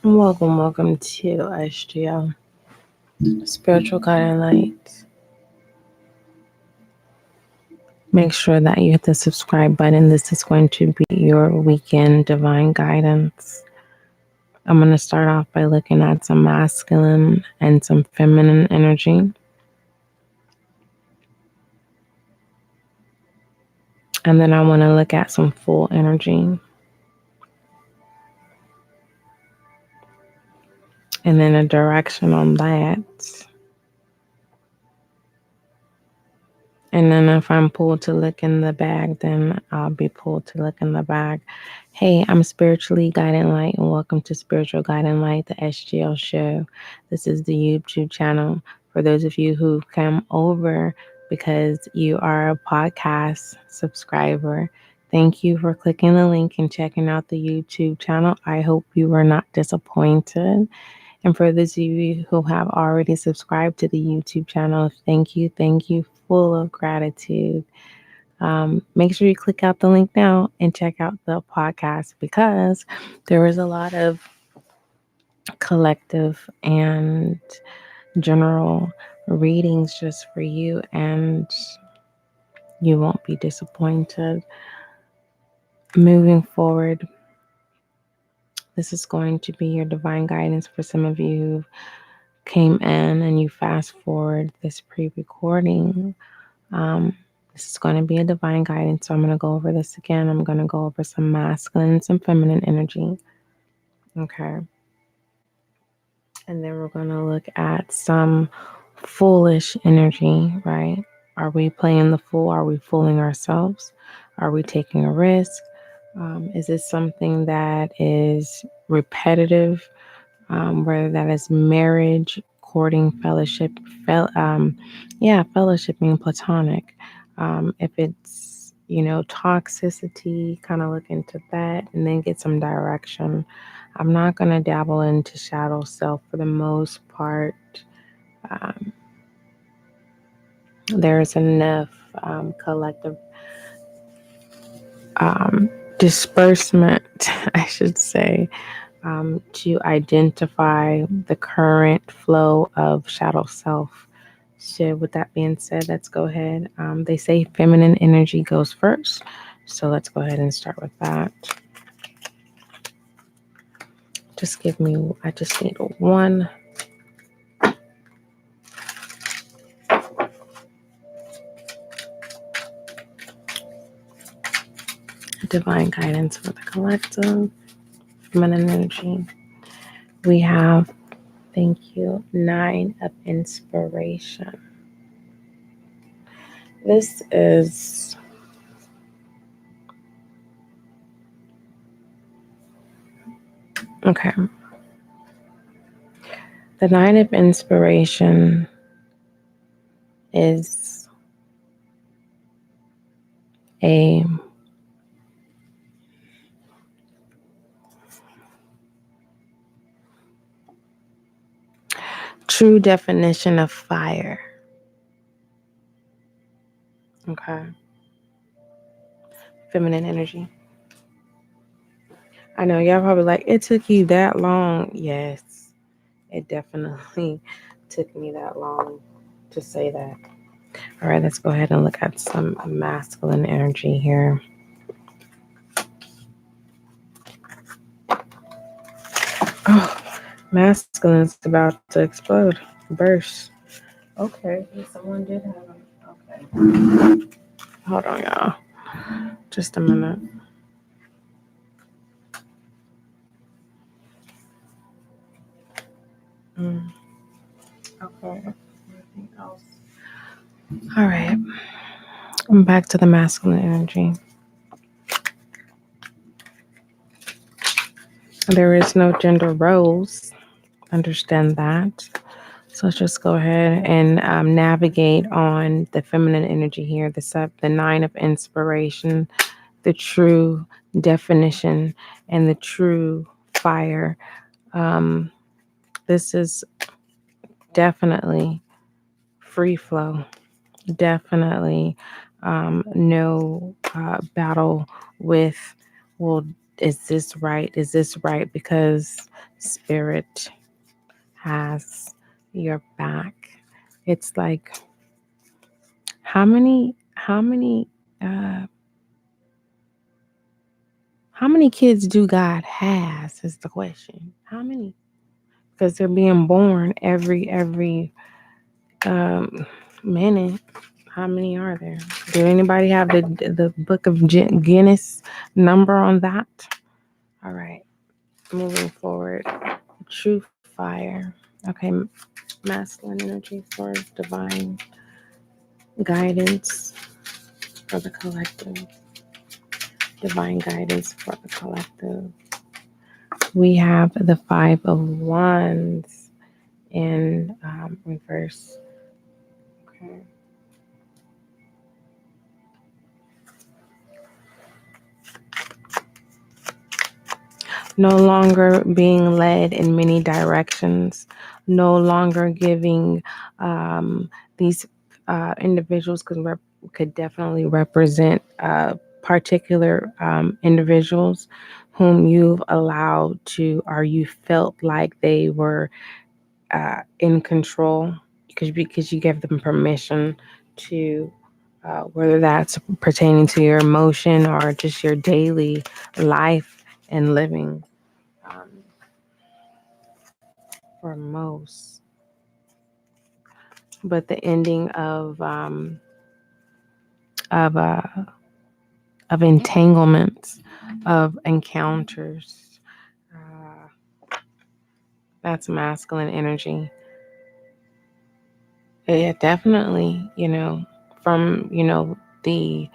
Welcome to SGL, Spiritual Guiding Light. Make sure that you hit the subscribe button. This is going to be your weekend divine guidance. I'm going to start off by looking at some masculine and some feminine energy. And then I want to look at some full energy. And then a direction on that. And then if I'm pulled to look in the bag, then I'll be pulled to look in the bag. Hey, I'm Spiritually Guiding Light, and welcome to Spiritual Guiding Light, the SGL show. This is the YouTube channel for those of you who come over because you are a podcast subscriber. Thank you for clicking the link and checking out the YouTube channel. I hope you were not disappointed. And for those of you who have already subscribed to the YouTube channel, thank you, full of gratitude. Make sure you click out the link now and check out the podcast because there is a lot of collective and general readings just for you, and you won't be disappointed. Moving forward, this is going to be your divine guidance for some of you who came in and you fast forward this pre-recording. This is going to be a divine guidance, so I'm going to go over this again. I'm going to go over some masculine and some feminine energy. Okay. And then we're going to look at some foolish energy, right? Are we playing the fool? Are we fooling ourselves? Are we taking a risk? Is this something that is repetitive? Whether that is marriage, courting, fellowship, fellowshipping, platonic. If it's, toxicity, kind of look into that and then get some direction. I'm not going to dabble into shadow self for the most part. There's enough collective disbursement, I should say, to identify the current flow of shadow self. So with that being said, let's go ahead. They say feminine energy goes first. So let's go ahead and start with that. I just need one. Divine guidance for the collective. Feminine energy. We have, thank you, 9 of inspiration. This is okay. The 9 of inspiration is a true definition of fire. Okay. Feminine energy. I know y'all probably like, it took you that long. Yes, it definitely took me that long to say that. All right, let's go ahead and look at some masculine energy here. Oh, masculine's about to explode, burst. Okay, someone did have them. Okay. Hold on, y'all. Just a minute. Okay. Anything else? All right. I'm back to the masculine energy. There is no gender roles. Understand that. So let's just go ahead and navigate on the feminine energy here. The 9 of inspiration, the true definition, and the true fire. This is definitely free flow. Definitely no battle with, well, is this right? Is this right? Because spirit has your back. It's like, uh how many kids do God has is the question. How many? Because they're being born every minute. How many are there? Did anybody have the book of Guinness number on that? All right, moving forward. True fire. Okay, masculine energy for divine guidance for the collective. Divine guidance for the collective. We have the Five of Wands in reverse. Okay. No longer being led in many directions, no longer giving these individuals could definitely represent particular individuals whom you've allowed to, or you felt like they were in control because you gave them permission to, whether that's pertaining to your emotion or just your daily life and living. Um, for most, but the ending of uh, of entanglements, of encounters. That's masculine energy. Yeah, definitely. From the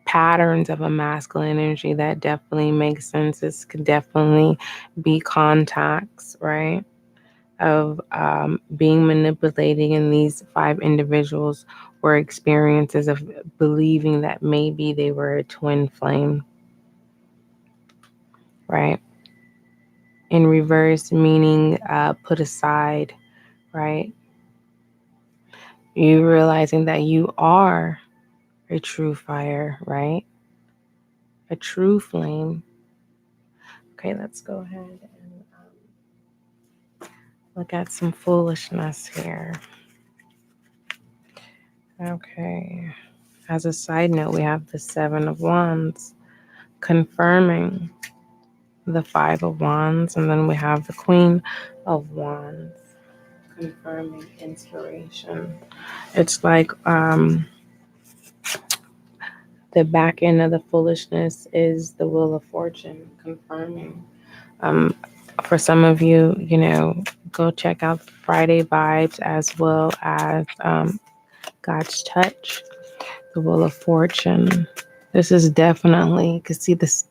patterns of a masculine energy, that definitely makes sense. This could definitely be contacts, right? Of being manipulated in these five individuals were experiences of believing that maybe they were a twin flame, right? In reverse, meaning put aside, right? You realizing that you are a true fire, right? A true flame. Okay, let's go ahead and look at some foolishness here. Okay. As a side note, we have the Seven of Wands confirming the Five of Wands, and then we have the Queen of Wands confirming inspiration. It's like the back end of the foolishness is the Wheel of Fortune confirming. Um, for some of you, go check out Friday Vibes as well as God's Touch, the Wheel of Fortune. This is definitely, because see this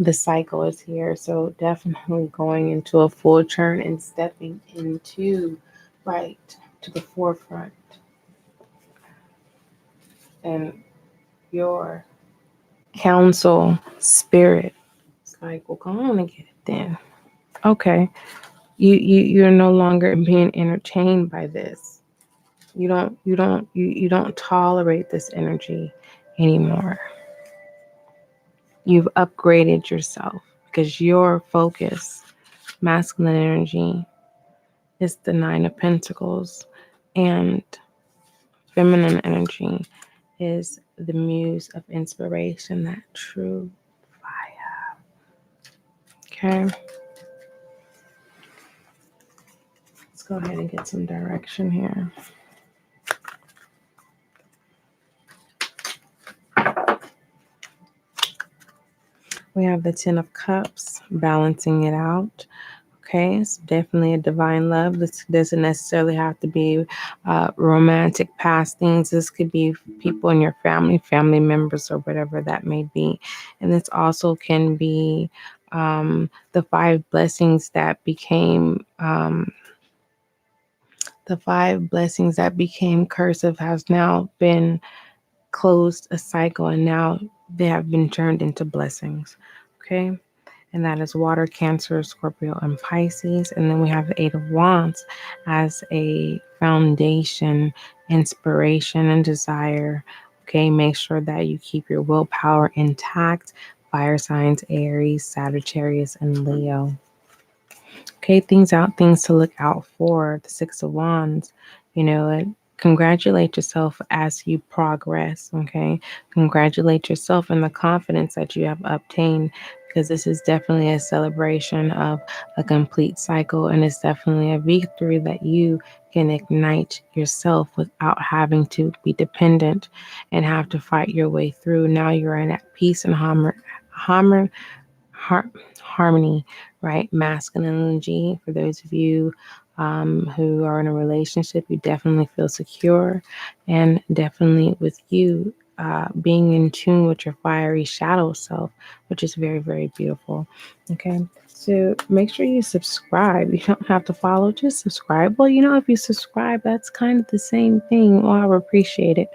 the cycle is here, so definitely going into a full turn and stepping into right to the forefront, and your counsel spirit. It's like, well, go on and get it then. Okay, you're no longer being entertained by this. You don't tolerate this energy anymore. You've upgraded yourself because your focus, masculine energy, is the Nine of Pentacles, and feminine energy is the muse of inspiration, that true fire. Okay. Let's go ahead and get some direction here. We have the Ten of Cups, balancing it out. Okay, it's definitely a divine love. This doesn't necessarily have to be romantic past things. This could be people in your family members, or whatever that may be. And this also can be the five blessings that became cursive has now been closed a cycle, and now they have been turned into blessings. Okay. And that is water, Cancer, Scorpio, and Pisces. And then we have the Eight of Wands as a foundation, inspiration, and desire. Okay, make sure that you keep your willpower intact fire signs, Aries, Sagittarius, and Leo. Okay, things to look out for. The Six of Wands, and congratulate yourself as you progress. Okay, congratulate yourself in the confidence that you have obtained, because this is definitely a celebration of a complete cycle, and it's definitely a victory that you can ignite yourself without having to be dependent and have to fight your way through. Now you're in at peace and har- harmony, right? Masculine energy. For those of you who are in a relationship, you definitely feel secure, and definitely with you being in tune with your fiery shadow self, which is very, very beautiful. Okay. So make sure you subscribe. You don't have to follow, just subscribe. Well, if you subscribe, that's kind of the same thing. Well, I would appreciate it.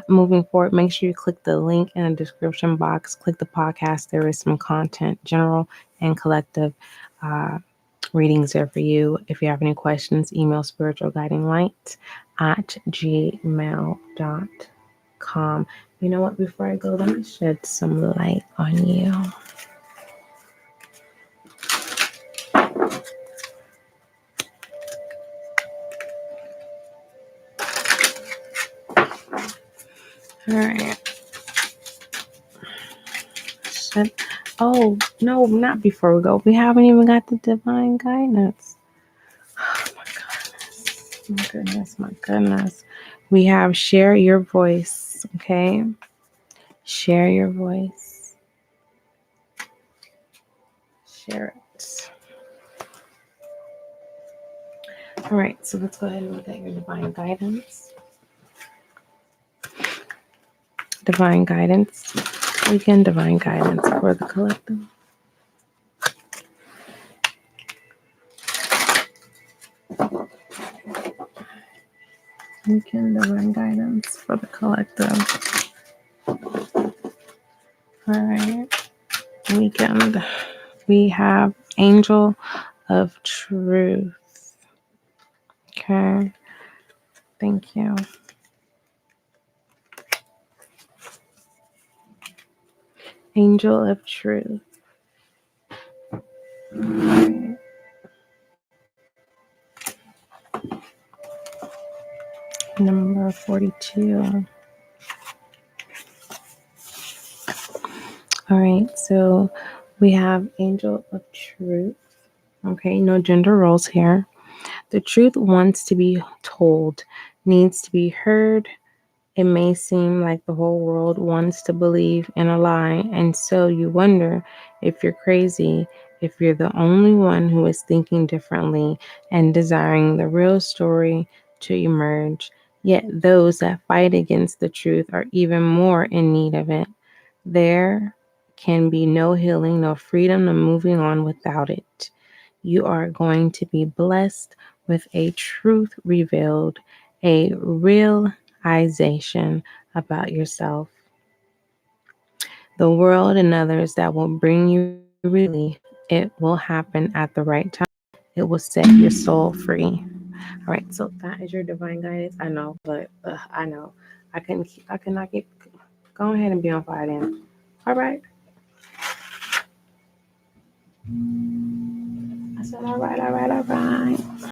Moving forward, make sure you click the link in the description box. Click the podcast. There is some content, general and collective readings there for you. If you have any questions, email spiritualguidinglight@gmail.com. You know what? Before I go, let me shed some light on you. All right. Oh, no, not before we go. We haven't even got the divine guidance. Oh, my goodness. My goodness. My goodness. We have share your voice. Okay. Share your voice. Share it. All right. So let's go ahead and look at your divine guidance. Divine guidance. Weekend divine guidance for the collective. Weekend divine guidance for the collective. All right. Weekend. We have Angel of Truth. Okay. Thank you. Angel of Truth. Number 42. All right, so we have Angel of Truth. Okay, no gender roles here. The truth wants to be told, needs to be heard. It may seem like the whole world wants to believe in a lie, and so you wonder if you're crazy, if you're the only one who is thinking differently and desiring the real story to emerge. Yet those that fight against the truth are even more in need of it. There can be no healing, no freedom, no moving on without it. You are going to be blessed with a truth revealed, a realization about yourself, the world, and others that will bring you relief. It will happen at the right time. It will set your soul free. All right, so that is your divine guidance. I know, but I know I cannot keep. Go ahead and be on fire then. All right. I said, all right.